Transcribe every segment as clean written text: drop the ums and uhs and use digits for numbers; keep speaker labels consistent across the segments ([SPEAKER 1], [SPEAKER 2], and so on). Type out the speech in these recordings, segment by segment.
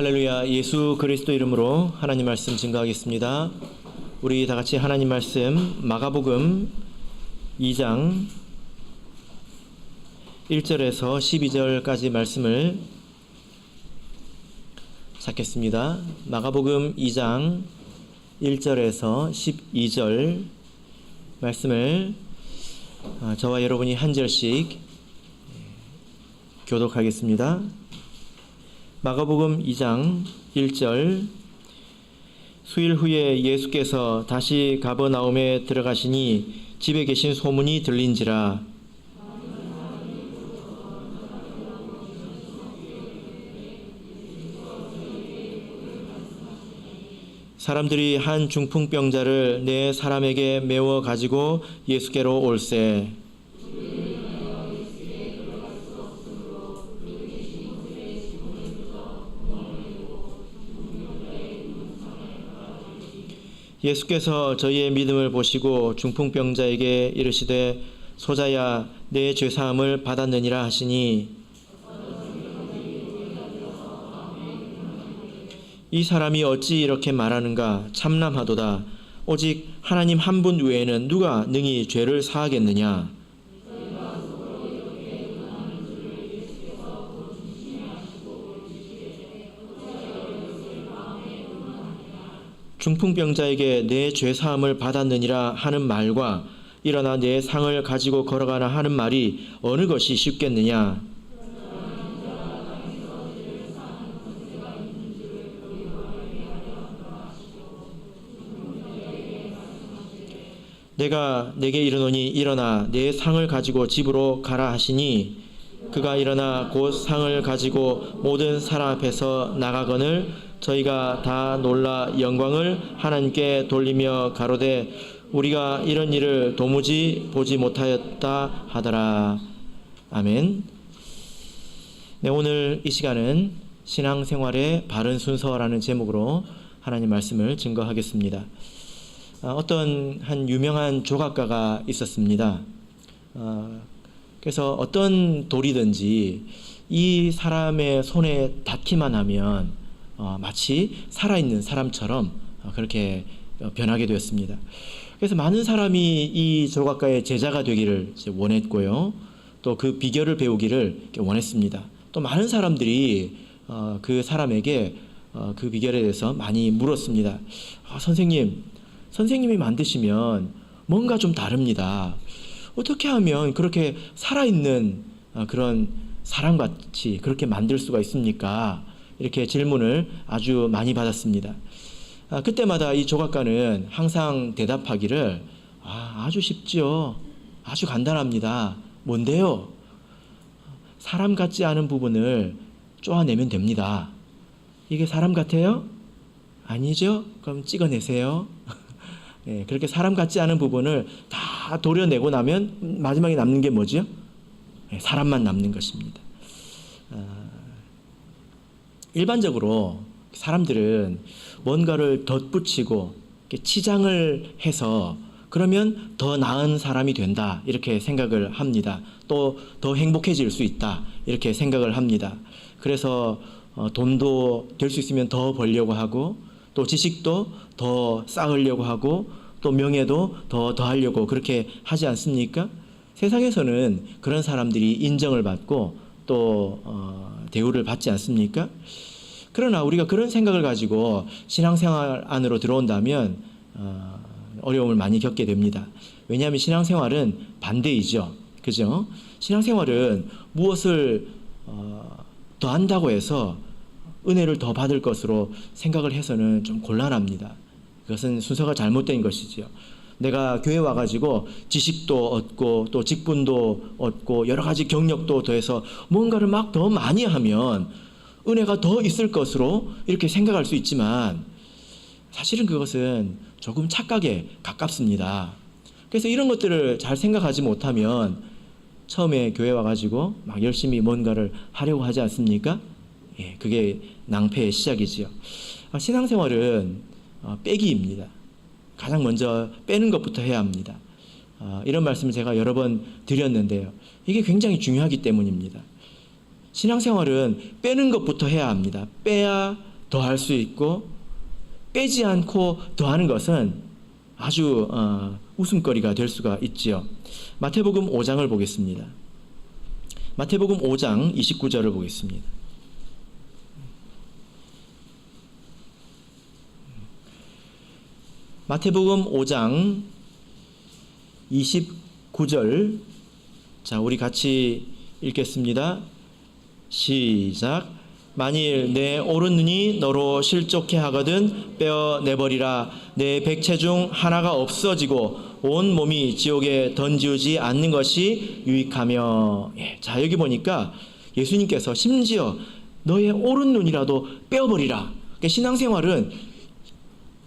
[SPEAKER 1] 할렐루야. 예수 그리스도 이름으로 하나님 말씀 증거하겠습니다. 우리 다 같이 하나님 말씀 마가복음 2장 1절에서 12절까지 말씀을 찾겠습니다. 마가복음 2장 1절에서 12절 말씀을 저와 여러분이 한 절씩 교독하겠습니다. 마가복음 2장 1절. 수일 후에 예수께서 다시 가버나움에 들어가시니 집에 계신 소문이 들린지라. 사람들이 한 중풍병자를 네 사람에게 메워 가지고 예수께로 올세. 예수께서 저희의 믿음을 보시고 중풍병자에게 이르시되 소자야 내 죄사함을 받았느니라 하시니, 이 사람이 어찌 이렇게 말하는가? 참남하도다. 오직 하나님 한 분 외에는 누가 능히 죄를 사하겠느냐? 중풍병자에게 내 죄사함을 받았느니라 하는 말과 일어나 내 상을 가지고 걸어가라 하는 말이 어느 것이 쉽겠느냐? 내가 내게 이르노니 일어나 내 상을 가지고 집으로 가라 하시니, 그가 일어나 곧 상을 가지고 모든 사람 앞에서 나가거늘 저희가 다 놀라 영광을 하나님께 돌리며 가로되 우리가 이런 일을 도무지 보지 못하였다 하더라. 아멘. 네, 오늘 이 시간은 신앙생활의 바른 순서라는 제목으로 하나님 말씀을 증거하겠습니다. 어떤 한 유명한 조각가가 있었습니다. 그래서 어떤 돌이든지 이 사람의 손에 닿기만 하면 마치 살아있는 사람처럼 그렇게 변하게 되었습니다. 그래서 많은 사람이 이 조각가의 제자가 되기를 원했고요. 또 그 비결을 배우기를 원했습니다. 또 많은 사람들이 그 사람에게 그 비결에 대해서 많이 물었습니다. 선생님이 만드시면 뭔가 좀 다릅니다. 어떻게 하면 그렇게 살아있는 그런 사람같이 그렇게 만들 수가 있습니까? 이렇게 질문을 아주 많이 받았습니다. 그때마다 이 조각가는 항상 대답하기를 아주 쉽죠. 아주 간단합니다. 뭔데요? 사람 같지 않은 부분을 쪼아내면 됩니다. 이게 사람 같아요? 아니죠? 그럼 찍어내세요. 네, 그렇게 사람 같지 않은 부분을 다 도려내고 나면 마지막에 남는 게 뭐죠? 네, 사람만 남는 것입니다. 일반적으로 사람들은 뭔가를 덧붙이고 치장을 해서 그러면 더 나은 사람이 된다 이렇게 생각을 합니다. 또 더 행복해질 수 있다 이렇게 생각을 합니다. 그래서 돈도 될 수 있으면 더 벌려고 하고, 또 지식도 더 쌓으려고 하고, 또 명예도 더 더하려고 그렇게 하지 않습니까? 세상에서는 그런 사람들이 인정을 받고 또 대우를 받지 않습니까? 그러나 우리가 그런 생각을 가지고 신앙생활 안으로 들어온다면 어려움을 많이 겪게 됩니다. 왜냐하면 신앙생활은 반대이죠. 그죠? 신앙생활은 무엇을 더 한다고 해서 은혜를 더 받을 것으로 생각을 해서는 좀 곤란합니다. 그것은 순서가 잘못된 것이죠. 내가 교회 와가지고 지식도 얻고 또 직분도 얻고 여러 가지 경력도 더해서 뭔가를 막 더 많이 하면 은혜가 더 있을 것으로 이렇게 생각할 수 있지만 사실은 그것은 조금 착각에 가깝습니다. 그래서 이런 것들을 잘 생각하지 못하면 처음에 교회 와가지고 막 열심히 뭔가를 하려고 하지 않습니까? 예, 그게 낭패의 시작이지요. 신앙생활은 빼기입니다. 가장 먼저 빼는 것부터 해야 합니다. 이런 말씀을 제가 여러 번 드렸는데요. 이게 굉장히 중요하기 때문입니다. 신앙생활은 빼는 것부터 해야 합니다. 빼야 더할 수 있고 빼지 않고 더하는 것은 아주 웃음거리가 될 수가 있지요. 마태복음 5장을 보겠습니다. 마태복음 5장 29절을 보겠습니다. 마태복음 5장 29절, 자, 우리 같이 읽겠습니다. 시작. 만일 내 오른 눈이 너로 실족해 하거든 빼어내버리라. 내 백체 중 하나가 없어지고 온 몸이 지옥에 던지우지 않는 것이 유익하며. 자, 여기 보니까 예수님께서 심지어 너의 오른 눈이라도 빼어버리라. 그러니까 신앙생활은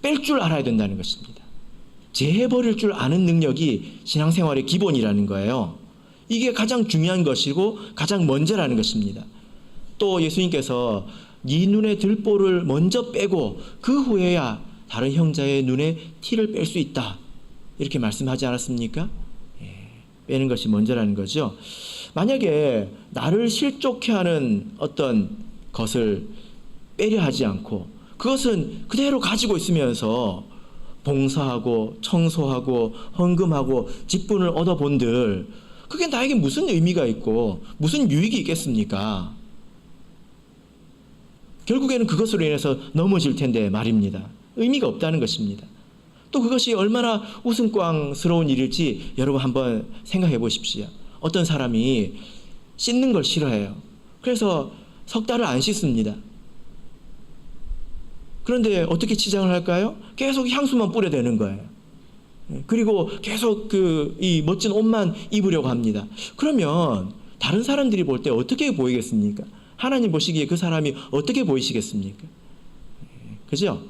[SPEAKER 1] 뺄 줄 알아야 된다는 것입니다. 제해버릴 줄 아는 능력이 신앙생활의 기본이라는 거예요. 이게 가장 중요한 것이고 가장 먼저라는 것입니다. 또 예수님께서 네 눈에 들보를 먼저 빼고 그 후에야 다른 형제의 눈에 티를 뺄 수 있다, 이렇게 말씀하지 않았습니까? 빼는 것이 먼저라는 거죠. 만약에 나를 실족해 하는 어떤 것을 빼려 하지 않고 그것은 그대로 가지고 있으면서 봉사하고 청소하고 헌금하고 직분을 얻어본들, 그게 나에게 무슨 의미가 있고 무슨 유익이 있겠습니까? 결국에는 그것으로 인해서 넘어질 텐데 말입니다. 의미가 없다는 것입니다. 또 그것이 얼마나 웃음꽝스러운 일일지 여러분 한번 생각해 보십시오. 어떤 사람이 씻는 걸 싫어해요. 그래서 석 달을 안 씻습니다. 그런데 어떻게 치장을 할까요? 계속 향수만 뿌려대는 거예요. 그리고 계속 이 멋진 옷만 입으려고 합니다. 그러면 다른 사람들이 볼 때 어떻게 보이겠습니까? 하나님 보시기에 그 사람이 어떻게 보이시겠습니까? 그죠?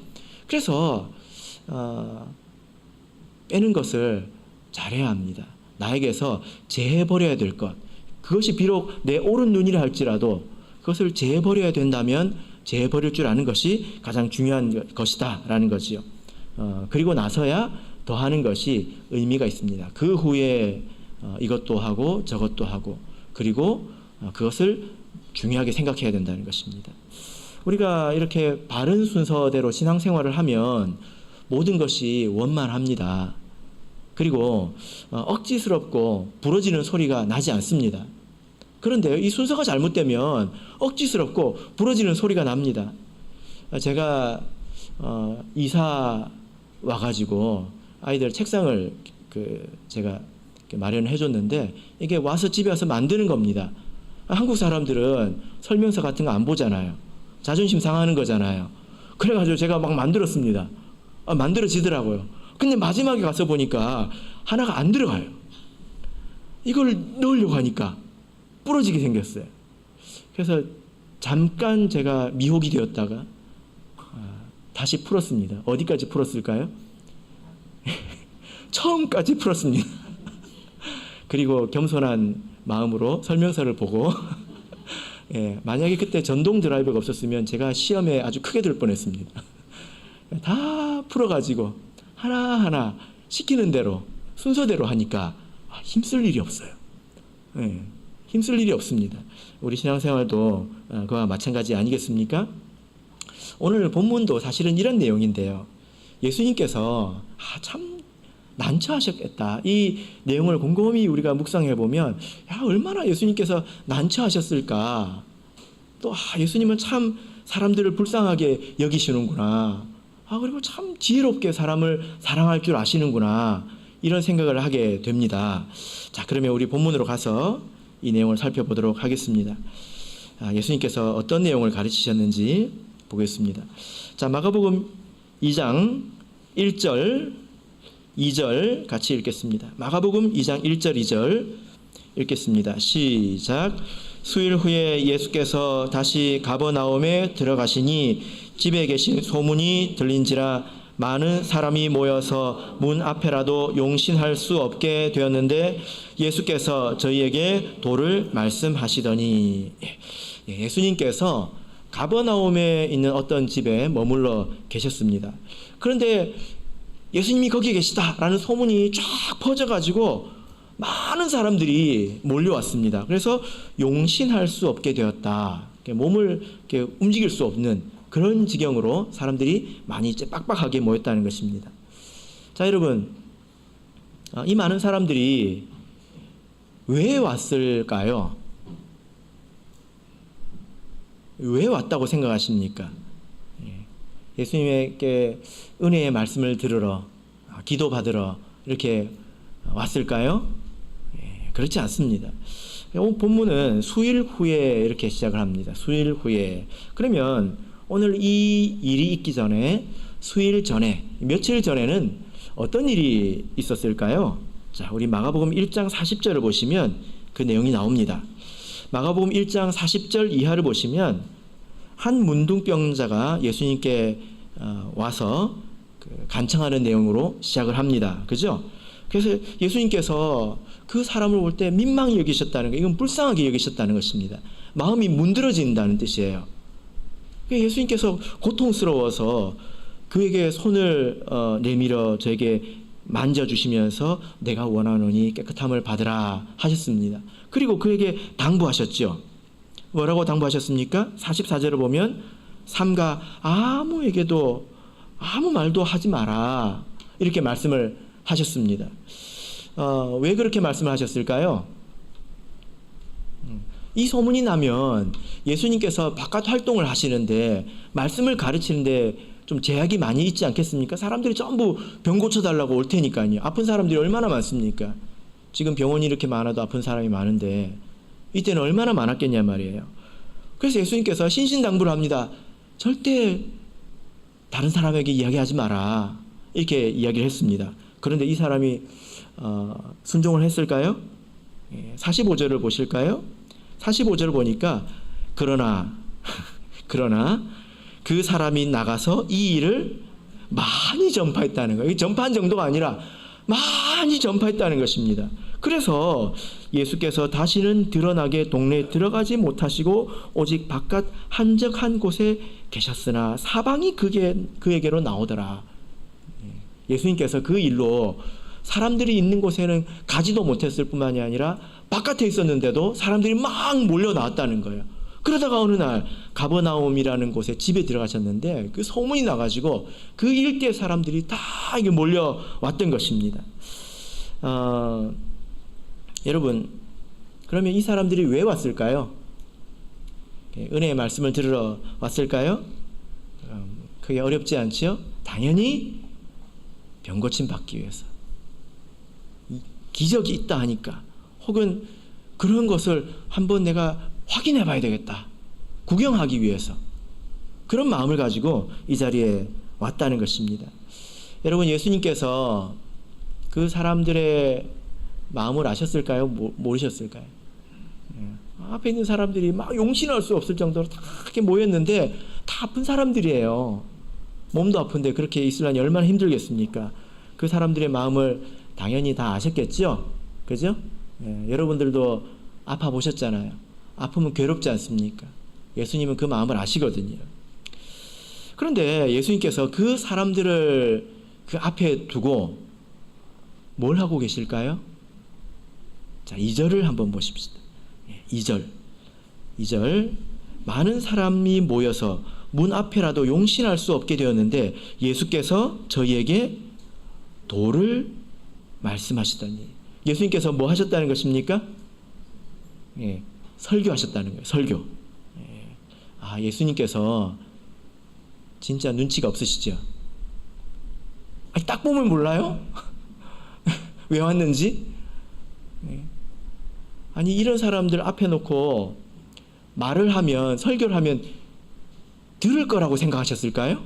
[SPEAKER 1] 그래서 빼는 것을 잘해야 합니다. 나에게서 제해버려야 될 것, 그것이 비록 내 오른 눈이라 할지라도 그것을 제해버려야 된다면 제해버릴 줄 아는 것이 가장 중요한 것이다 라는 거지요. 그리고 나서야 더하는 것이 의미가 있습니다. 그 후에 이것도 하고 저것도 하고, 그리고 그것을 중요하게 생각해야 된다는 것입니다. 우리가 이렇게 바른 순서대로 신앙생활을 하면 모든 것이 원만합니다. 그리고 억지스럽고 부러지는 소리가 나지 않습니다. 그런데 이 순서가 잘못되면 억지스럽고 부러지는 소리가 납니다. 제가 이사 와가지고 아이들 책상을 제가 마련해 줬는데 이게 와서 집에 와서 만드는 겁니다. 한국 사람들은 설명서 같은 거 안 보잖아요. 자존심 상하는 거잖아요. 그래가지고 제가 막 만들었습니다. 만들어지더라고요. 근데 마지막에 가서 보니까 하나가 안 들어가요. 이걸 넣으려고 하니까 부러지게 생겼어요. 그래서 잠깐 제가 미혹이 되었다가 다시 풀었습니다. 어디까지 풀었을까요? 처음까지 풀었습니다. 그리고 겸손한 마음으로 설명서를 보고 만약에 그때 전동 드라이버가 없었으면 제가 시험에 아주 크게 들 뻔했습니다. 다 풀어가지고 하나하나 시키는 대로 순서대로 하니까 힘쓸 일이 없어요. 힘쓸 일이 없습니다. 우리 신앙생활도 그와 마찬가지 아니겠습니까? 오늘 본문도 사실은 이런 내용인데요. 예수님께서 참 난처하셨겠다. 이 내용을 곰곰이 우리가 묵상해 보면 얼마나 예수님께서 난처하셨을까. 또 예수님은 참 사람들을 불쌍하게 여기시는구나. 그리고 참 지혜롭게 사람을 사랑할 줄 아시는구나. 이런 생각을 하게 됩니다. 자, 그러면 우리 본문으로 가서 이 내용을 살펴보도록 하겠습니다. 예수님께서 어떤 내용을 가르치셨는지 보겠습니다. 자, 마가복음 2장 1절 2절 같이 읽겠습니다. 마가복음 2장 1절 2절 읽겠습니다. 시작. 수일 후에 예수께서 다시 가버나움에 들어가시니 집에 계신 소문이 들린지라 많은 사람이 모여서 문 앞에라도 용신할 수 없게 되었는데 예수께서 저희에게 도를 말씀하시더니. 예수님께서 가버나움에 있는 어떤 집에 머물러 계셨습니다. 그런데 예수님이 거기에 계시다라는 소문이 쫙 퍼져가지고 많은 사람들이 몰려왔습니다. 그래서 용신할 수 없게 되었다. 몸을 이렇게 움직일 수 없는 그런 지경으로 사람들이 많이 이제 빡빡하게 모였다는 것입니다. 자, 여러분, 이 많은 사람들이 왜 왔을까요? 왜 왔다고 생각하십니까? 예수님에게 은혜의 말씀을 들으러, 기도 받으러 이렇게 왔을까요? 그렇지 않습니다. 오늘 본문은 수일 후에 이렇게 시작을 합니다. 수일 후에. 그러면 오늘 이 일이 있기 전에 수일 전에, 며칠 전에는 어떤 일이 있었을까요? 자, 우리 마가복음 1장 40절을 보시면 그 내용이 나옵니다. 마가복음 1장 40절 이하를 보시면 한 문둥병자가 예수님께 와서 간청하는 내용으로 시작을 합니다. 그죠? 그래서 예수님께서 그 사람을 볼 때 민망히 여기셨다는 거, 이건 불쌍하게 여기셨다는 것입니다. 마음이 문드러진다는 뜻이에요. 예수님께서 고통스러워서 그에게 손을 내밀어 저에게 만져주시면서 내가 원하노니 깨끗함을 받으라 하셨습니다. 그리고 그에게 당부하셨죠. 뭐라고 당부하셨습니까? 44절을 보면 삼가 아무에게도 아무 말도 하지 마라 이렇게 말씀을 하셨습니다. 왜 그렇게 말씀을 하셨을까요? 이 소문이 나면 예수님께서 바깥 활동을 하시는데 말씀을 가르치는데 좀 제약이 많이 있지 않겠습니까? 사람들이 전부 병 고쳐달라고 올 테니까요. 아픈 사람들이 얼마나 많습니까? 지금 병원이 이렇게 많아도 아픈 사람이 많은데 이때는 얼마나 많았겠냐 말이에요. 그래서 예수님께서 신신당부를 합니다. 절대 다른 사람에게 이야기하지 마라 이렇게 이야기를 했습니다. 그런데 이 사람이 순종을 했을까요? 45절을 보실까요? 45절을 보니까 그러나 그 사람이 나가서 이 일을 많이 전파했다는 거예요. 전파한 정도가 아니라 많이 전파했다는 것입니다. 그래서 예수께서 다시는 드러나게 동네에 들어가지 못하시고 오직 바깥 한적한 곳에 계셨으나 사방이 그에게로 나오더라. 예수님께서 그 일로 사람들이 있는 곳에는 가지도 못했을 뿐만이 아니라 바깥에 있었는데도 사람들이 막 몰려 나왔다는 거예요. 그러다가 어느 날 가버나움이라는 곳에 집에 들어가셨는데 그 소문이 나가지고 그 일대 사람들이 다 이게 몰려왔던 것입니다. 여러분, 그러면 이 사람들이 왜 왔을까요? 은혜의 말씀을 들으러 왔을까요? 그게 어렵지 않죠? 당연히 병 고침 받기 위해서. 기적이 있다 하니까, 혹은 그런 것을 한번 내가 확인해 봐야 되겠다, 구경하기 위해서 그런 마음을 가지고 이 자리에 왔다는 것입니다. 여러분, 예수님께서 그 사람들의 마음을 아셨을까요? 모르셨을까요? 앞에 있는 사람들이 막 용신할 수 없을 정도로 다 이렇게 모였는데 다 아픈 사람들이에요. 몸도 아픈데 그렇게 있으려니 얼마나 힘들겠습니까? 그 사람들의 마음을 당연히 다 아셨겠죠? 그죠? 여러분들도 아파 보셨잖아요. 아프면 괴롭지 않습니까? 예수님은 그 마음을 아시거든요. 그런데 예수님께서 그 사람들을 그 앞에 두고 뭘 하고 계실까요? 자, 2절을 한번 보십시다. 2절. 많은 사람이 모여서 문 앞에라도 용신할 수 없게 되었는데 예수께서 저희에게 도를 말씀하시더니, 예수님께서 뭐 하셨다는 것입니까? 설교하셨다는 거예요. 설교. 예수님께서 진짜 눈치가 없으시죠? 딱 보면 몰라요? 왜 왔는지? 아니, 이런 사람들 앞에 놓고 말을 하면, 설교를 하면 들을 거라고 생각하셨을까요?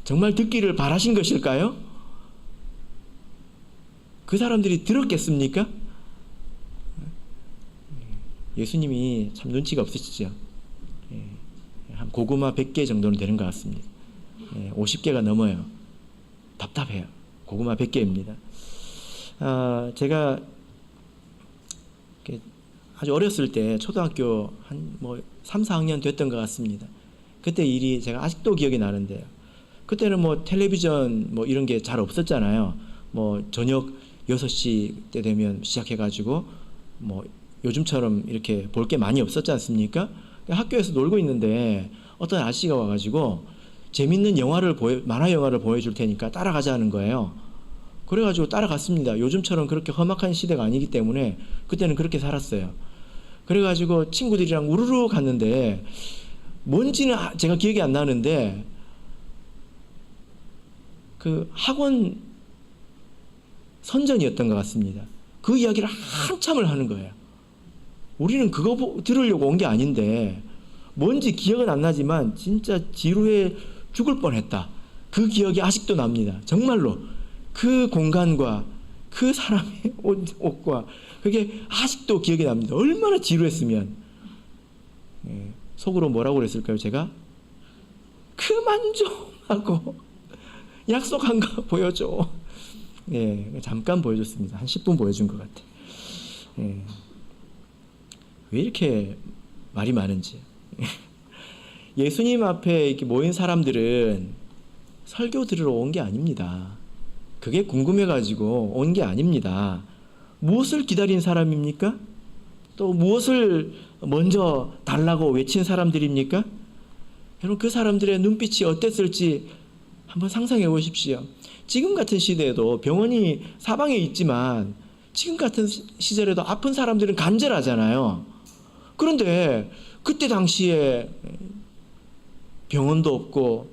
[SPEAKER 1] 정말 듣기를 바라신 것일까요? 그 사람들이 들었겠습니까? 예수님이 참 눈치가 없으시죠. 한 고구마 100개 정도는 되는 것 같습니다. 50개가 넘어요. 답답해요. 고구마 100개입니다. 제가 아주 어렸을 때 초등학교 한 3, 4학년 됐던 것 같습니다. 그때 일이 제가 아직도 기억이 나는데요. 그때는 텔레비전 이런 게 잘 없었잖아요. 저녁 6시 때 되면 시작해가지고 요즘처럼 이렇게 볼 게 많이 없었지 않습니까? 학교에서 놀고 있는데 어떤 아저씨가 와가지고 재밌는 만화 영화를 보여줄 테니까 따라가자는 거예요. 그래가지고 따라갔습니다. 요즘처럼 그렇게 험악한 시대가 아니기 때문에 그때는 그렇게 살았어요. 그래가지고 친구들이랑 우르르 갔는데 뭔지는 제가 기억이 안 나는데 그 학원 선전이었던 것 같습니다. 그 이야기를 한참을 하는 거예요. 우리는 그거 들으려고 온 게 아닌데 뭔지 기억은 안 나지만 진짜 지루해 죽을 뻔했다. 그 기억이 아직도 납니다. 정말로 그 공간과 그 사람의 옷과 그게 아직도 기억이 납니다. 얼마나 지루했으면. 속으로 뭐라고 그랬을까요? 제가 그만 좀 하고 약속한 거 보여줘. 잠깐 보여줬습니다. 한 10분 보여준 것 같아. 왜 이렇게 말이 많은지. 예수님 앞에 이렇게 모인 사람들은 설교 들으러 온 게 아닙니다. 그게 궁금해가지고 온 게 아닙니다. 무엇을 기다린 사람입니까? 또 무엇을 먼저 달라고 외친 사람들입니까? 여러분, 그 사람들의 눈빛이 어땠을지 한번 상상해 보십시오. 지금 같은 시대에도 병원이 사방에 있지만 지금 같은 시절에도 아픈 사람들은 간절하잖아요. 그런데 그때 당시에 병원도 없고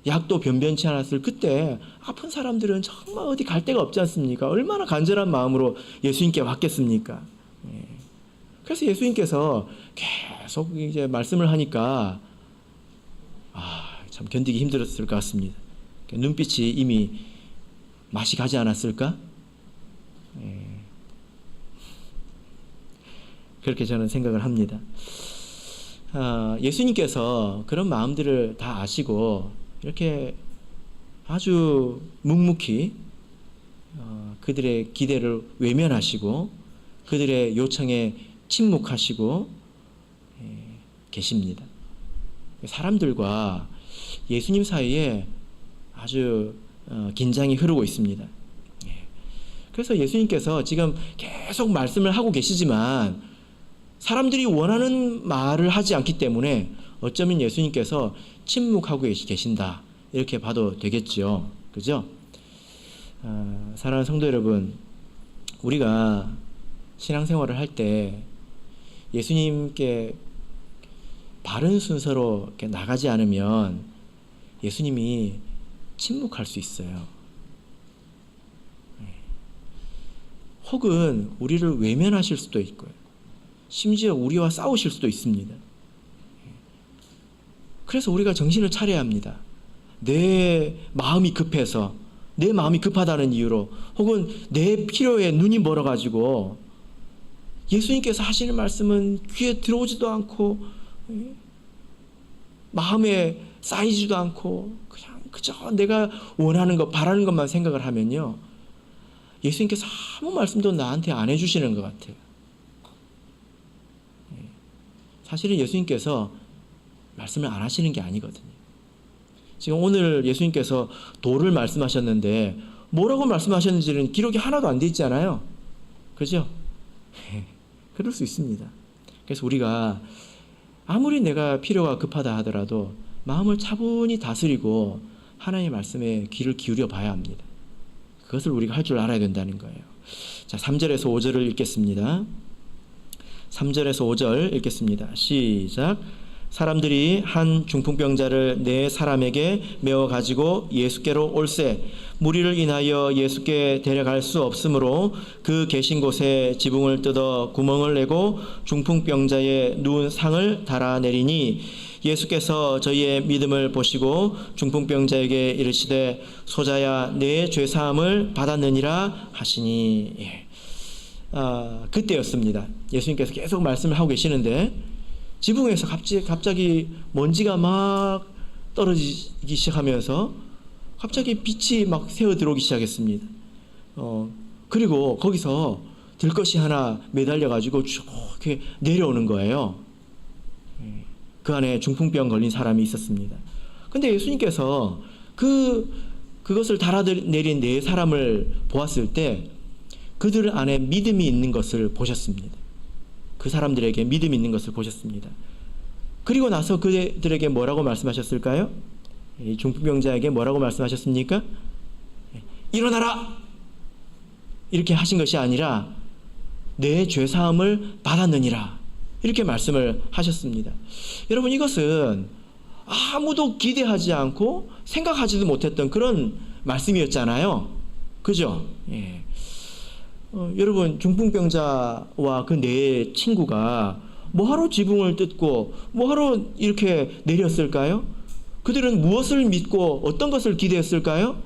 [SPEAKER 1] 약도 변변치 않았을 그때 아픈 사람들은 정말 어디 갈 데가 없지 않습니까? 얼마나 간절한 마음으로 예수님께 왔겠습니까? 그래서 예수님께서 계속 이제 말씀을 하니까 참 견디기 힘들었을 것 같습니다. 눈빛이 이미 맛이 가지 않았을까? 그렇게 저는 생각을 합니다. 예수님께서 그런 마음들을 다 아시고 이렇게 아주 묵묵히 그들의 기대를 외면하시고 그들의 요청에 침묵하시고 계십니다. 사람들과 예수님 사이에 아주 긴장이 흐르고 있습니다. 그래서 예수님께서 지금 계속 말씀을 하고 계시지만 사람들이 원하는 말을 하지 않기 때문에 어쩌면 예수님께서 침묵하고 계신다, 이렇게 봐도 되겠죠. 그죠? 사랑하는 성도 여러분, 우리가 신앙생활을 할 때 예수님께 바른 순서로 이렇게 나가지 않으면 예수님이 침묵할 수 있어요. 혹은 우리를 외면하실 수도 있고요. 심지어 우리와 싸우실 수도 있습니다. 그래서 우리가 정신을 차려야 합니다. 내 마음이 급해서, 내 마음이 급하다는 이유로, 혹은 내 필요에 눈이 멀어가지고 예수님께서 하시는 말씀은 귀에 들어오지도 않고 마음에 쌓이지도 않고 그냥 그저 내가 원하는 것, 바라는 것만 생각을 하면요, 예수님께서 아무 말씀도 나한테 안 해주시는 것 같아요. 사실은 예수님께서 말씀을 안 하시는 게 아니거든요. 지금 오늘 예수님께서 도를 말씀하셨는데 뭐라고 말씀하셨는지는 기록이 하나도 안 돼 있잖아요. 그죠? 그럴 수 있습니다. 그래서 우리가 아무리 내가 필요가 급하다 하더라도 마음을 차분히 다스리고 하나님의 말씀에 귀를 기울여 봐야 합니다. 그것을 우리가 할 줄 알아야 된다는 거예요. 자, 3절에서 5절을 읽겠습니다. 3절에서 5절 읽겠습니다. 시작. 사람들이 한 중풍병자를 네 사람에게 메어 가지고 예수께로 올세 무리를 인하여 예수께 데려갈 수 없으므로 그 계신 곳에 지붕을 뜯어 구멍을 내고 중풍병자의 누운 상을 달아내리니 예수께서 저희의 믿음을 보시고 중풍병자에게 이르시되 소자야 내 죄사함을 받았느니라 하시니. 그때였습니다. 예수님께서 계속 말씀을 하고 계시는데 지붕에서 갑자기 먼지가 막 떨어지기 시작하면서 갑자기 빛이 막 새어 들어오기 시작했습니다. 그리고 거기서 들것이 하나 매달려 가지고 쭉 이렇게 내려오는 거예요. 그 안에 중풍병 걸린 사람이 있었습니다. 근데 예수님께서 그것을 달아내린 네 사람을 보았을 때 그들 안에 믿음이 있는 것을 보셨습니다. 그 사람들에게 믿음이 있는 것을 보셨습니다. 그리고 나서 그들에게 뭐라고 말씀하셨을까요? 이 중풍병자에게 뭐라고 말씀하셨습니까? 일어나라! 이렇게 하신 것이 아니라 내 죄사함을 받았느니라, 이렇게 말씀을 하셨습니다. 여러분, 이것은 아무도 기대하지 않고 생각하지도 못했던 그런 말씀이었잖아요. 그죠? 예. 여러분, 중풍병자와 그 네 친구가 뭐하러 지붕을 뜯고 뭐하러 이렇게 내렸을까요? 그들은 무엇을 믿고 어떤 것을 기대했을까요?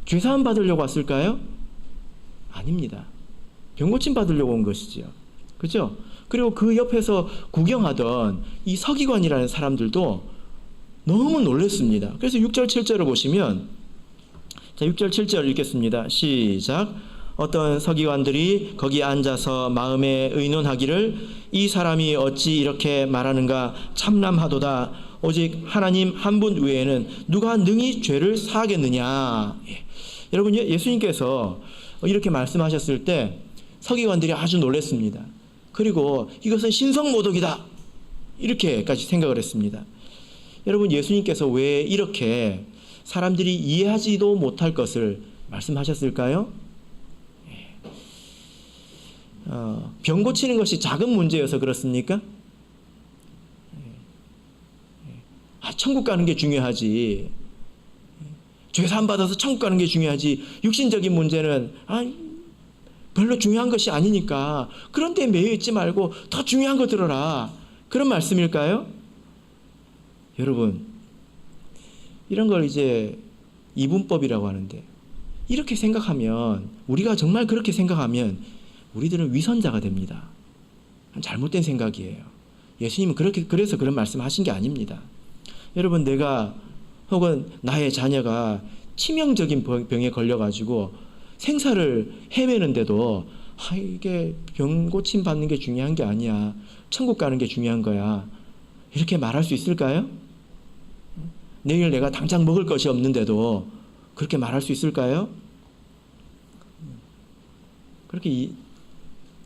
[SPEAKER 1] 죄사함 받으려고 왔을까요? 아닙니다. 병고침 받으려고 온 것이지요. 그죠? 그리고 그 옆에서 구경하던 이 서기관이라는 사람들도 너무 놀랐습니다. 그래서 6절 7절을 보시면, 자, 6절 7절 읽겠습니다. 시작. 어떤 서기관들이 거기 앉아서 마음에 의논하기를 이 사람이 어찌 이렇게 말하는가 참람하도다. 오직 하나님 한 분 외에는 누가 능히 죄를 사하겠느냐. 예. 여러분, 예수님께서 이렇게 말씀하셨을 때 서기관들이 아주 놀랐습니다. 그리고 이것은 신성모독이다, 이렇게까지 생각을 했습니다. 여러분, 예수님께서 왜 이렇게 사람들이 이해하지도 못할 것을 말씀하셨을까요? 병 고치는 것이 작은 문제여서 그렇습니까? 천국 가는 게 중요하지, 죄사함 받아서 천국 가는 게 중요하지, 육신적인 문제는 별로 중요한 것이 아니니까 그런 데 매여 있지 말고 더 중요한 거 들어라, 그런 말씀일까요? 여러분, 이런 걸 이제 이분법이라고 하는데, 이렇게 생각하면, 우리가 정말 그렇게 생각하면 우리들은 위선자가 됩니다. 잘못된 생각이에요. 예수님은 그래서 그런 말씀하신 게 아닙니다. 여러분, 내가 혹은 나의 자녀가 치명적인 병에 걸려가지고 생사를 헤매는데도 이게 병 고침 받는 게 중요한 게 아니야, 천국 가는 게 중요한 거야, 이렇게 말할 수 있을까요? 내일 내가 당장 먹을 것이 없는데도 그렇게 말할 수 있을까요? 그렇게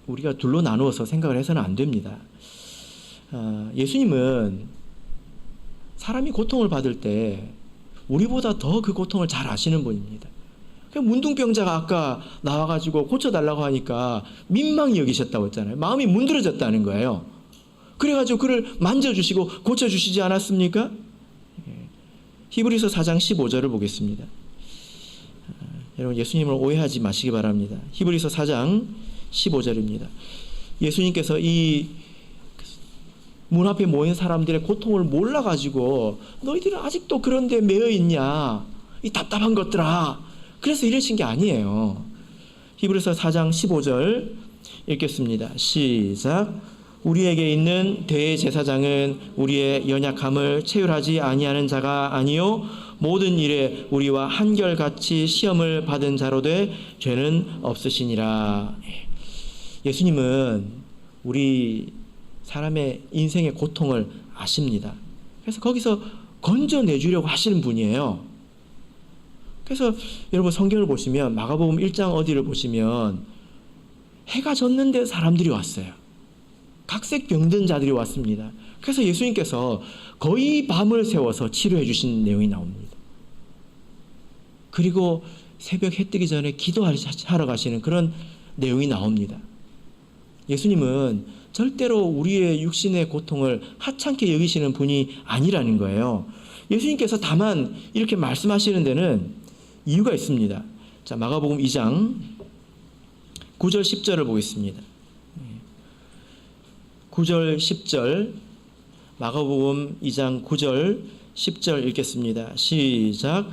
[SPEAKER 1] 우리가 둘로 나누어서 생각을 해서는 안 됩니다. 예수님은 사람이 고통을 받을 때 우리보다 더 그 고통을 잘 아시는 분입니다. 문둥병자가 아까 나와가지고 고쳐달라고 하니까 민망히 여기셨다고 했잖아요. 마음이 문드러졌다는 거예요. 그래가지고 그를 만져주시고 고쳐주시지 않았습니까? 히브리서 4장 15절을 보겠습니다. 여러분, 예수님을 오해하지 마시기 바랍니다. 히브리서 4장 15절입니다. 예수님께서 이 문 앞에 모인 사람들의 고통을 몰라가지고 너희들은 아직도 그런 데 매여 있냐, 이 답답한 것들아, 그래서 이러신 게 아니에요. 히브리서 4장 15절 읽겠습니다. 시작. 우리에게 있는 대제사장은 우리의 연약함을 체휼하지 아니하는 자가 아니요 모든 일에 우리와 한결같이 시험을 받은 자로 돼 죄는 없으시니라. 예수님은 우리 사람의 인생의 고통을 아십니다. 그래서 거기서 건져내주려고 하시는 분이에요. 그래서 여러분, 성경을 보시면 마가복음 1장 어디를 보시면 해가 졌는데 사람들이 왔어요. 각색 병든 자들이 왔습니다. 그래서 예수님께서 거의 밤을 새워서 치료해 주신 내용이 나옵니다. 그리고 새벽 해 뜨기 전에 기도하러 가시는 그런 내용이 나옵니다. 예수님은 절대로 우리의 육신의 고통을 하찮게 여기시는 분이 아니라는 거예요. 예수님께서 다만 이렇게 말씀하시는 데는 이유가 있습니다. 자, 마가복음 2장 9절 10절을 보겠습니다. 9절 10절, 마가복음 2장 9절 10절 읽겠습니다. 시작.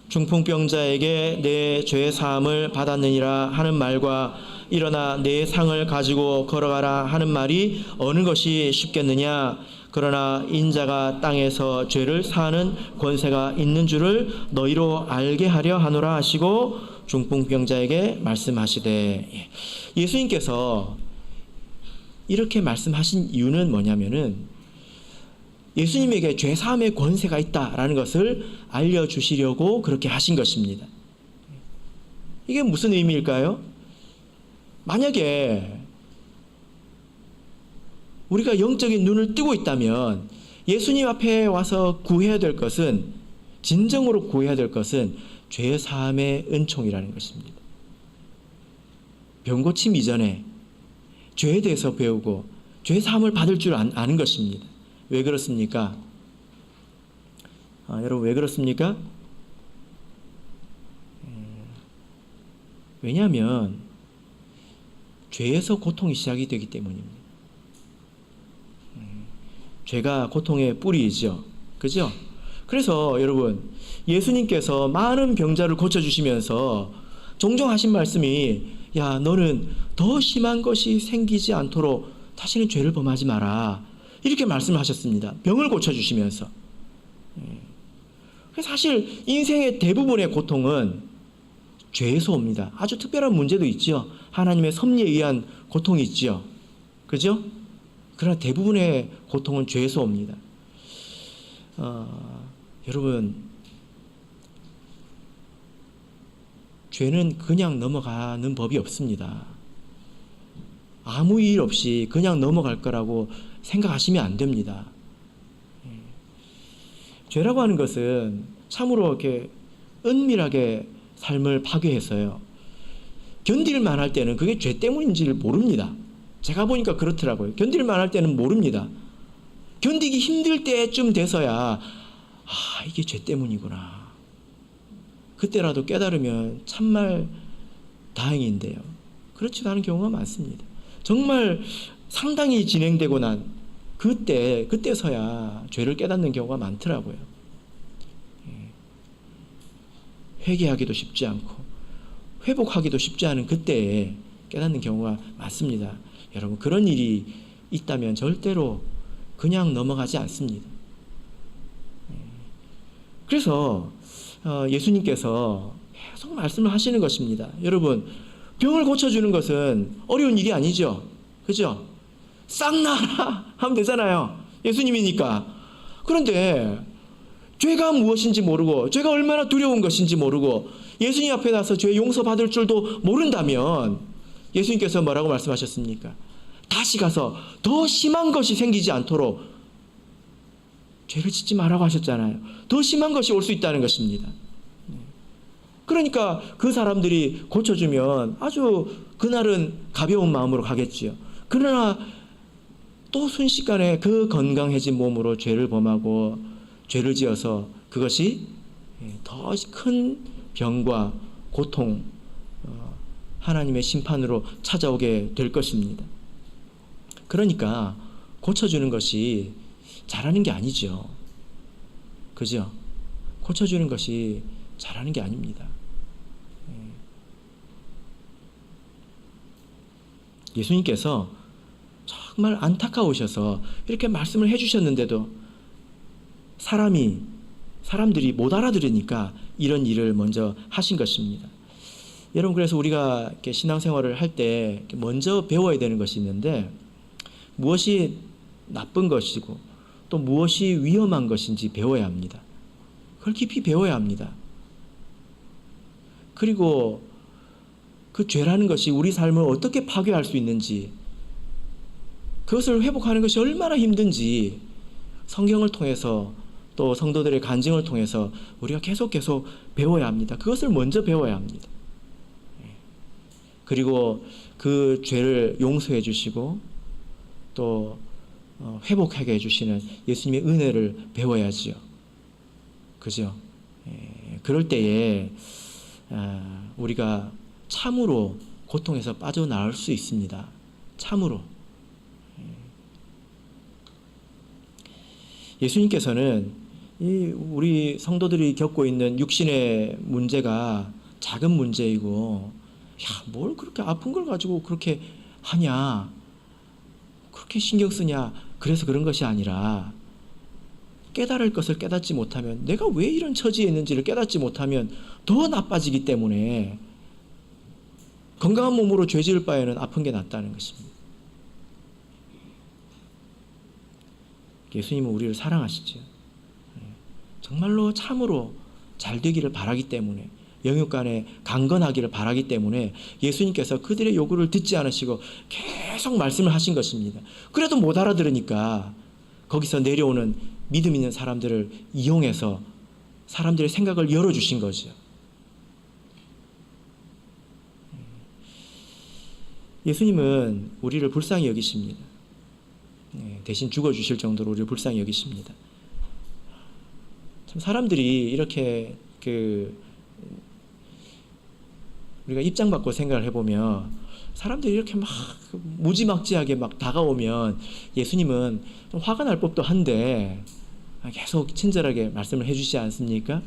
[SPEAKER 1] 중풍병자에게 내 죄 사함을 받았느니라 하는 말과 일어나 내 상을 가지고 걸어가라 하는 말이 어느 것이 쉽겠느냐. 그러나 인자가 땅에서 죄를 사하는 권세가 있는 줄을 너희로 알게 하려 하노라 하시고 중풍병자에게 말씀하시되. 예수님께서 이렇게 말씀하신 이유는 뭐냐면은 예수님에게 죄사함의 권세가 있다라는 것을 알려주시려고 그렇게 하신 것입니다. 이게 무슨 의미일까요? 만약에 우리가 영적인 눈을 뜨고 있다면 예수님 앞에 와서 구해야 될 것은, 진정으로 구해야 될 것은 죄 사함의 은총이라는 것입니다. 병 고침 이전에 죄에 대해서 배우고 죄 사함을 받을 줄 아는 것입니다. 왜 그렇습니까? 여러분, 왜 그렇습니까? 왜냐하면 죄에서 고통이 시작이 되기 때문입니다. 죄가 고통의 뿌리이죠. 그죠? 그래서 여러분, 예수님께서 많은 병자를 고쳐주시면서 종종 하신 말씀이, 야, 너는 더 심한 것이 생기지 않도록 다시는 죄를 범하지 마라, 이렇게 말씀을 하셨습니다. 병을 고쳐주시면서. 사실 인생의 대부분의 고통은 죄에서 옵니다. 아주 특별한 문제도 있죠. 하나님의 섭리에 의한 고통이 있죠. 그죠? 그러나 대부분의 고통은 죄에서 옵니다. 여러분, 죄는 그냥 넘어가는 법이 없습니다. 아무 일 없이 그냥 넘어갈 거라고 생각하시면 안 됩니다. 죄라고 하는 것은 참으로 이렇게 은밀하게 삶을 파괴해서요, 견딜만 할 때는 그게 죄 때문인지를 모릅니다. 제가 보니까 그렇더라고요. 견딜만 할 때는 모릅니다. 견디기 힘들 때쯤 돼서야, 이게 죄 때문이구나, 그때라도 깨달으면 참말 다행인데요, 그렇지도 않은 경우가 많습니다. 정말 상당히 진행되고 난 그때서야 죄를 깨닫는 경우가 많더라고요. 회개하기도 쉽지 않고 회복하기도 쉽지 않은 그때에 깨닫는 경우가 많습니다. 여러분, 그런 일이 있다면 절대로 그냥 넘어가지 않습니다. 그래서 예수님께서 계속 말씀을 하시는 것입니다. 여러분, 병을 고쳐주는 것은 어려운 일이 아니죠. 그죠? 싹 나라 하면 되잖아요. 예수님이니까. 그런데 죄가 무엇인지 모르고, 죄가 얼마나 두려운 것인지 모르고, 예수님 앞에 나서 죄 용서받을 줄도 모른다면 예수님께서 뭐라고 말씀하셨습니까? 다시 가서 더 심한 것이 생기지 않도록 죄를 짓지 말라고 하셨잖아요. 더 심한 것이 올 수 있다는 것입니다. 그러니까 그 사람들이 고쳐주면 아주 그날은 가벼운 마음으로 가겠지요. 그러나 또 순식간에 그 건강해진 몸으로 죄를 범하고 죄를 지어서 그것이 더 큰 병과 고통, 하나님의 심판으로 찾아오게 될 것입니다. 그러니까 고쳐주는 것이 잘하는 게 아니죠. 그죠? 고쳐주는 것이 잘하는 게 아닙니다. 예수님께서 정말 안타까우셔서 이렇게 말씀을 해주셨는데도 사람들이 못 알아들으니까 이런 일을 먼저 하신 것입니다. 여러분, 그래서 우리가 이렇게 신앙생활을 할 때 먼저 배워야 되는 것이 있는데, 무엇이 나쁜 것이고 또 무엇이 위험한 것인지 배워야 합니다. 그걸 깊이 배워야 합니다. 그리고 그 죄라는 것이 우리 삶을 어떻게 파괴할 수 있는지, 그것을 회복하는 것이 얼마나 힘든지 성경을 통해서 또 성도들의 간증을 통해서 우리가 계속 배워야 합니다. 그것을 먼저 배워야 합니다. 그리고 그 죄를 용서해 주시고 또 회복하게 해주시는 예수님의 은혜를 배워야지요. 그죠? 그럴 때에 우리가 참으로 고통에서 빠져나올 수 있습니다. 참으로. 예수님께서는 우리 성도들이 겪고 있는 육신의 문제가 작은 문제이고, 뭘 그렇게 아픈 걸 가지고 그렇게 하냐, 그렇게 신경 쓰냐, 그래서 그런 것이 아니라, 깨달을 것을 깨닫지 못하면, 내가 왜 이런 처지에 있는지를 깨닫지 못하면 더 나빠지기 때문에 건강한 몸으로 죄 지을 바에는 아픈 게 낫다는 것입니다. 예수님은 우리를 사랑하시죠. 정말로 참으로 잘 되기를 바라기 때문에 영육간에 강건하기를 바라기 때문에 예수님께서 그들의 요구를 듣지 않으시고 계속 말씀을 하신 것입니다. 그래도 못 알아들으니까 거기서 내려오는 믿음 있는 사람들을 이용해서 사람들의 생각을 열어주신 거죠. 예수님은 우리를 불쌍히 여기십니다. 대신 죽어주실 정도로 우리를 불쌍히 여기십니다. 참 사람들이 이렇게 우리가 입장 바꿔 생각을 해보면 사람들이 이렇게 막 무지막지하게 막 다가오면 예수님은 좀 화가 날 법도 한데 계속 친절하게 말씀을 해주시지 않습니까?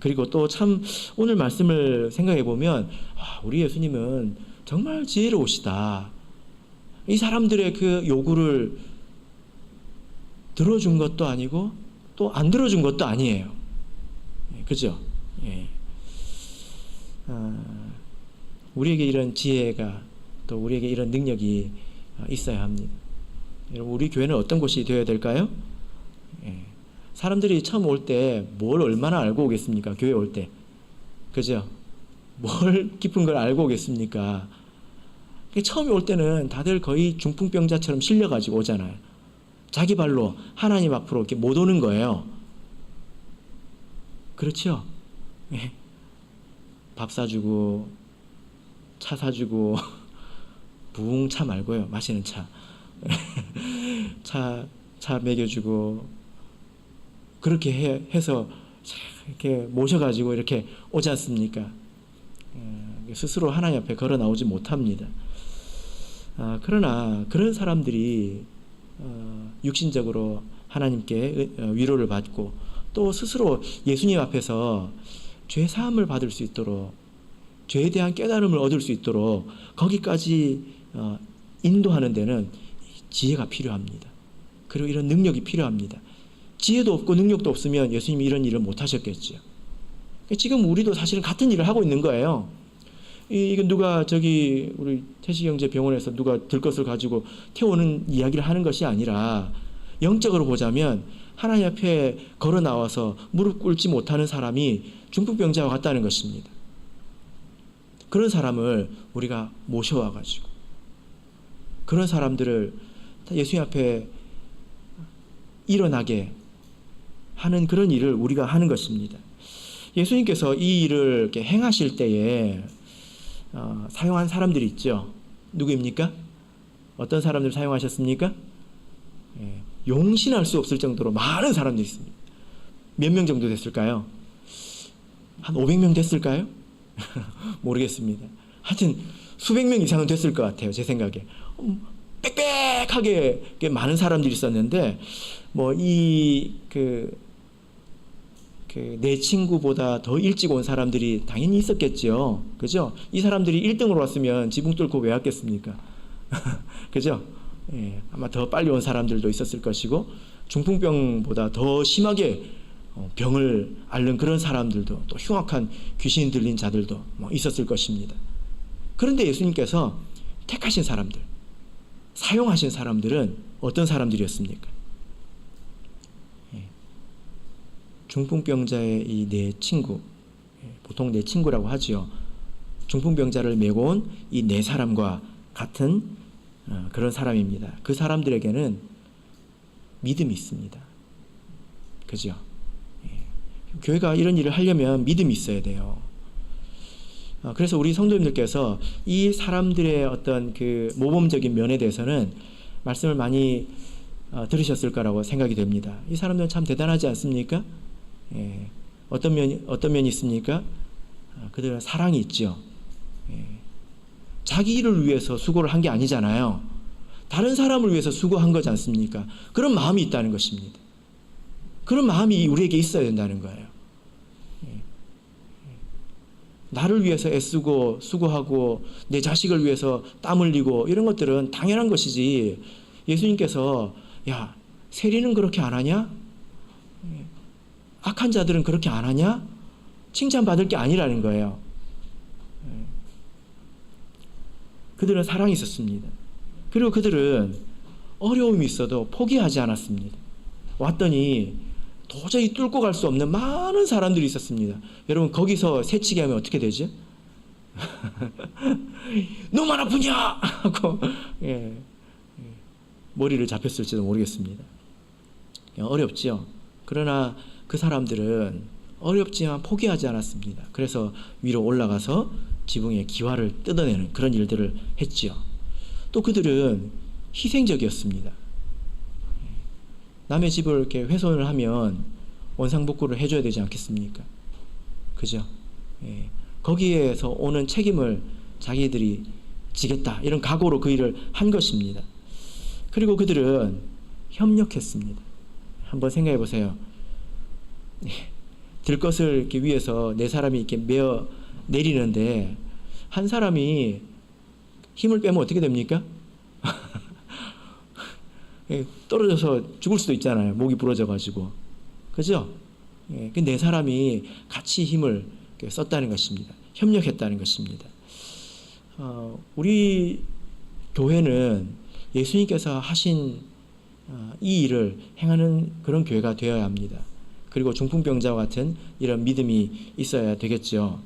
[SPEAKER 1] 그리고 또 참 오늘 말씀을 생각해 보면 우리 예수님은 정말 지혜로우시다. 이 사람들의 그 요구를 들어준 것도 아니고 또 안 들어준 것도 아니에요. 그죠? 예. 우리에게 이런 지혜가 또 우리에게 이런 능력이 있어야 합니다. 여러분, 우리 교회는 어떤 곳이 되어야 될까요? 예. 사람들이 처음 올 때 뭘 얼마나 알고 오겠습니까? 교회 올 때. 그죠? 뭘 깊은 걸 알고 오겠습니까? 처음에 올 때는 다들 거의 중풍병자처럼 실려가지고 오잖아요. 자기 발로 하나님 앞으로 이렇게 못 오는 거예요. 그렇죠? 예. 밥 사주고 차 사주고 부흥 차 말고요. 마시는 차. 차 먹여주고 그렇게 해서 이렇게 모셔가지고 이렇게 오지 않습니까? 스스로 하나님 앞에 걸어 나오지 못합니다. 그러나 그런 사람들이 육신적으로 하나님께 위로를 받고 또 스스로 예수님 앞에서 죄 사함을 받을 수 있도록 죄에 대한 깨달음을 얻을 수 있도록 거기까지 인도하는 데는 지혜가 필요합니다. 그리고 이런 능력이 필요합니다. 지혜도 없고 능력도 없으면 예수님이 이런 일을 못 하셨겠죠. 지금 우리도 사실은 같은 일을 하고 있는 거예요. 이게 누가 우리 태시경제 병원에서 누가 들것을 가지고 태우는 이야기를 하는 것이 아니라 영적으로 보자면 하나님 앞에 걸어 나와서 무릎 꿇지 못하는 사람이 중풍병자와 같다는 것입니다. 그런 사람을 우리가 모셔와 가지고 그런 사람들을 예수님 앞에 일어나게 하는 그런 일을 우리가 하는 것입니다. 예수님께서 이 일을 이렇게 행하실 때에 사용한 사람들이 있죠. 누구입니까? 어떤 사람들 사용하셨습니까? 용신할 수 없을 정도로 많은 사람들이 있습니다. 몇 명 정도 됐을까요? 한 500명 됐을까요? 모르겠습니다. 하여튼 수백 명 이상은 됐을 것 같아요. 제 생각에. 빽빽하게 많은 사람들이 있었는데 내 친구보다 더 일찍 온 사람들이 당연히 있었겠죠. 그죠? 이 사람들이 1등으로 왔으면 지붕 뚫고 왜 왔겠습니까? 그죠? 예, 아마 더 빨리 온 사람들도 있었을 것이고 중풍병보다 더 심하게 병을 앓는 그런 사람들도 또 흉악한 귀신 들린 자들도 있었을 것입니다. 그런데 예수님께서 택하신 사람들, 사용하신 사람들은 어떤 사람들이었습니까? 중풍병자의 이 네 친구, 보통 네 친구라고 하지요. 중풍병자를 메고 온 이 네 사람과 같은 그런 사람입니다. 그 사람들에게는 믿음이 있습니다. 그죠? 교회가 이런 일을 하려면 믿음이 있어야 돼요. 그래서 우리 성도님들께서 이 사람들의 어떤 그 모범적인 면에 대해서는 말씀을 많이 들으셨을 거라고 생각이 됩니다. 이 사람들은 참 대단하지 않습니까? 어떤 면이 있습니까? 그들은 사랑이 있죠. 자기 일을 위해서 수고를 한 게 아니잖아요. 다른 사람을 위해서 수고한 거지 않습니까? 그런 마음이 있다는 것입니다. 그런 마음이 우리에게 있어야 된다는 거예요. 나를 위해서 애쓰고 수고하고 내 자식을 위해서 땀 흘리고 이런 것들은 당연한 것이지, 예수님께서 야, 세리는 그렇게 안 하냐? 악한 자들은 그렇게 안 하냐? 칭찬받을 게 아니라는 거예요. 그들은 사랑이 있었습니다. 그리고 그들은 어려움이 있어도 포기하지 않았습니다. 왔더니 도저히 뚫고 갈 수 없는 많은 사람들이 있었습니다. 여러분 거기서 새치기 하면 어떻게 되죠? 너만 아프냐? 하고 머리를 잡혔을지도 모르겠습니다. 어렵지요. 그러나 그 사람들은 어렵지만 포기하지 않았습니다. 그래서 위로 올라가서 지붕의 기와를 뜯어내는 그런 일들을 했지요. 또 그들은 희생적이었습니다. 남의 집을 이렇게 훼손을 하면 원상복구를 해줘야 되지 않겠습니까? 그죠? 거기에서 오는 책임을 자기들이 지겠다 이런 각오로 그 일을 한 것입니다. 그리고 그들은 협력했습니다. 한번 생각해 보세요. 들것을 이렇게 위에서 네 사람이 이렇게 메어 내리는데 한 사람이 힘을 빼면 어떻게 됩니까? 떨어져서 죽을 수도 있잖아요. 목이 부러져가지고. 그죠? 그 네 사람이 같이 힘을 썼다는 것입니다. 협력했다는 것입니다. 우리 교회는 예수님께서 하신 이 일을 행하는 그런 교회가 되어야 합니다. 그리고 중풍병자와 같은 이런 믿음이 있어야 되겠죠.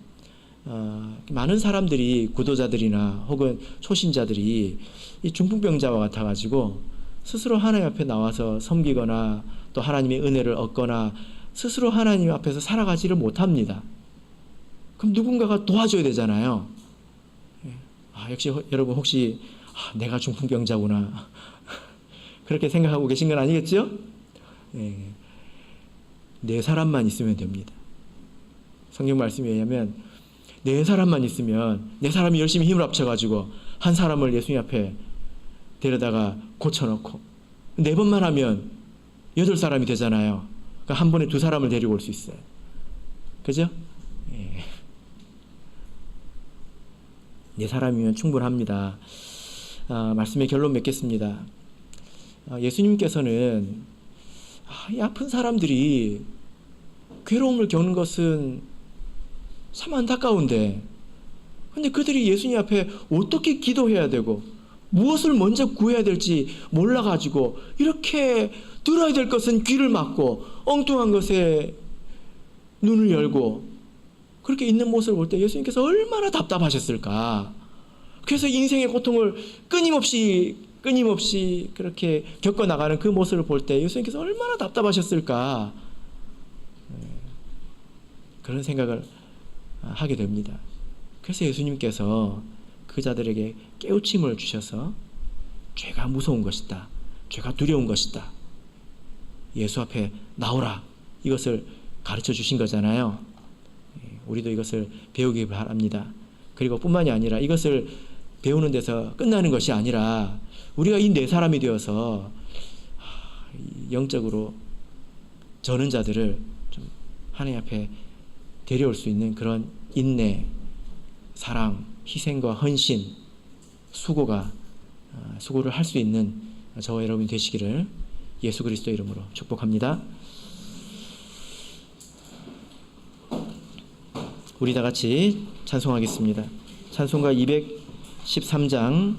[SPEAKER 1] 많은 사람들이 구도자들이나 혹은 초신자들이 이 중풍병자와 같아가지고 스스로 하나님 앞에 나와서 섬기거나 또 하나님의 은혜를 얻거나 스스로 하나님 앞에서 살아가지를 못합니다. 그럼 누군가가 도와줘야 되잖아요. 역시 여러분 혹시 내가 중풍병자구나 그렇게 생각하고 계신 건 아니겠죠? 네 사람만 있으면 됩니다. 성경 말씀에 의하면 네 사람만 있으면 네 사람이 열심히 힘을 합쳐가지고 한 사람을 예수님 앞에 데려다가 고쳐놓고 네 번만 하면 8사람이 되잖아요. 그러니까 한 번에 2사람을 데리고 올 수 있어요. 그죠? 네 사람이면 충분합니다. 말씀의 결론 맺겠습니다. 예수님께서는 이 아픈 사람들이 괴로움을 겪는 것은 참 안타까운데 근데 그들이 예수님 앞에 어떻게 기도해야 되고 무엇을 먼저 구해야 될지 몰라가지고 이렇게 들어야 될 것은 귀를 막고 엉뚱한 것에 눈을 열고 그렇게 있는 모습을 볼 때 예수님께서 얼마나 답답하셨을까. 그래서 인생의 고통을 끊임없이 그렇게 겪어나가는 그 모습을 볼 때 예수님께서 얼마나 답답하셨을까. 그런 생각을 하게 됩니다. 그래서 예수님께서 그 자들에게 깨우침을 주셔서 죄가 무서운 것이다. 죄가 두려운 것이다. 예수 앞에 나오라. 이것을 가르쳐 주신 거잖아요. 우리도 이것을 배우기 바랍니다. 그리고 뿐만이 아니라 이것을 배우는 데서 끝나는 것이 아니라 우리가 이 네 사람이 되어서 영적으로 저는 자들을 좀 하나님 앞에 데려올 수 있는 그런 인내, 사랑, 희생과 헌신, 수고를 할 수 있는 저와 여러분이 되시기를 예수 그리스도 이름으로 축복합니다. 우리 다 같이 찬송하겠습니다. 찬송가 213장